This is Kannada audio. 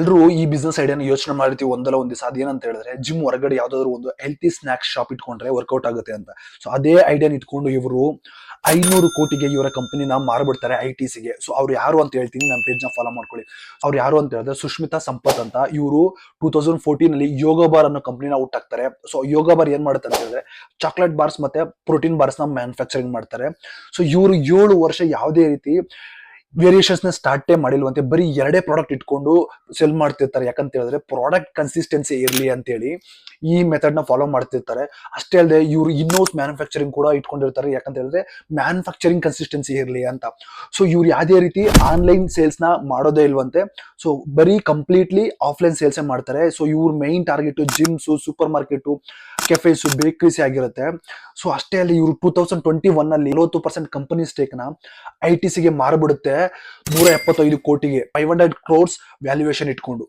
ಎಲ್ಲರೂ ಈ ಬಿಸ್ನೆಸ್ ಐಡಿಯಾನ ಯೋಚನೆ ಮಾಡಿರ್ತೀವಿ ಒಂದಲ್ಲ ಒಂದ್ ದಿವಸ. ಅದೇನಂತ ಹೇಳಿದ್ರೆ ಜಿಮ್ ಹೊರಗಡೆ ಯಾವ್ದಾದ್ರು ಒಂದು ಹೆಲ್ತಿ ಸ್ನಾಕ್ಸ್ ಶಾಪ್ ಇಟ್ಕೊಂಡ್ರೆ ವರ್ಕೌಟ್ ಆಗುತ್ತೆ ಅಂತ. ಸೊ ಅದೇ ಐಡಿಯಾನ ಇಟ್ಕೊಂಡು ಇವರು 500 ಕೋಟಿಗೆ ಇವರ ಕಂಪನಿನ ಮಾರ್ಬಿಡ್ತಾರೆ ITCಗೆ. ಸೊ ಅವ್ರು ಯಾರು ಅಂತ ಹೇಳ್ತೀನಿ, ನಮ್ಮ ಪೇಜ್ ನ ಫಾಲೋ ಮಾಡ್ಕೊಳ್ಳಿ. ಅವ್ರು ಯಾರು ಅಂತ ಹೇಳಿದ್ರೆ ಸುಷ್ಮಿತಾ ಸಂಪತ್ ಅಂತ. ಇವರು 2014 ಅಲ್ಲಿ ಯೋಗ ಬಾರ್ ಅನ್ನೋ ಕಂಪನಿನ ಹುಟ್ಟಾಕ್ತಾರೆ. ಸೊ ಯೋಗ ಬಾರ್ ಏನ್ ಮಾಡುತ್ತೆ ಅಂತ ಹೇಳಿದ್ರೆ ಚಾಕ್ಲೇಟ್ ಬಾರ್ಸ್ ಮತ್ತೆ ಪ್ರೋಟೀನ್ ಬಾರ್ಸ್ ನ ಮ್ಯಾನುಫ್ಯಾಕ್ಚರಿಂಗ್ ಮಾಡ್ತಾರೆ. ಸೊ ಇವರು 7 ವರ್ಷ ಯಾವುದೇ ರೀತಿ ವೇರಿಯೇಷನ್ಸ್ ನ ಸ್ಟಾರ್ಟೇ ಮಾಡಿಲ್ವಂತೆ. ಬರೀ 2 ಪ್ರಾಡಕ್ಟ್ ಇಟ್ಕೊಂಡು ಸೆಲ್ ಮಾಡ್ತಿರ್ತಾರೆ. ಯಾಕಂತ ಹೇಳಿದ್ರೆ ಪ್ರಾಡಕ್ಟ್ ಕನ್ಸಿಸ್ಟೆನ್ಸಿ ಇರಲಿ ಅಂತೇಳಿ ಈ ಮೆಥಡ್ ನ ಫಾಲೋ ಮಾಡ್ತಿರ್ತಾರೆ. ಅಷ್ಟೇ ಅಲ್ಲದೆ ಇವರು ಇನ್ನೋಸ್ ಮ್ಯಾನುಫ್ಯಾಕ್ಚರಿಂಗ್ ಕೂಡ ಇಟ್ಕೊಂಡಿರ್ತಾರೆ. ಯಾಕಂತ ಹೇಳಿದ್ರೆ ಮ್ಯಾನುಫ್ಯಾಕ್ಚರಿಂಗ್ ಕನ್ಸಿಸ್ಟೆನ್ಸಿ ಇರಲಿ ಅಂತ. ಸೊ ಇವ್ರು ಯಾವುದೇ ರೀತಿ ಆನ್ಲೈನ್ ಸೇಲ್ಸ್ ನ ಮಾಡೋದೇ ಇಲ್ವಂತೆ. ಸೊ ಬರೀ ಕಂಪ್ಲೀಟ್ಲಿ ಆಫ್ಲೈನ್ ಸೇಲ್ಸ್ ಮಾಡ್ತಾರೆ. ಸೊ ಇವ್ರ main target gyms, super market, cafes, bakeries ಆಗಿರುತ್ತೆ. ಸೊ ಅಷ್ಟೇ ಅಲ್ಲಿ ಇವರು 2021 ಅಲ್ಲಿ 40% ಕಂಪನಿ ಸ್ಟೇಕ್ ನ ITCಗೆ ಮಾರ್ಬಿಡುತ್ತೆ 175 ಕೋಟಿಗೆ, 500 crores ವ್ಯಾಲ್ಯೂಯೇಷನ್ ಇಟ್ಕೊಂಡು.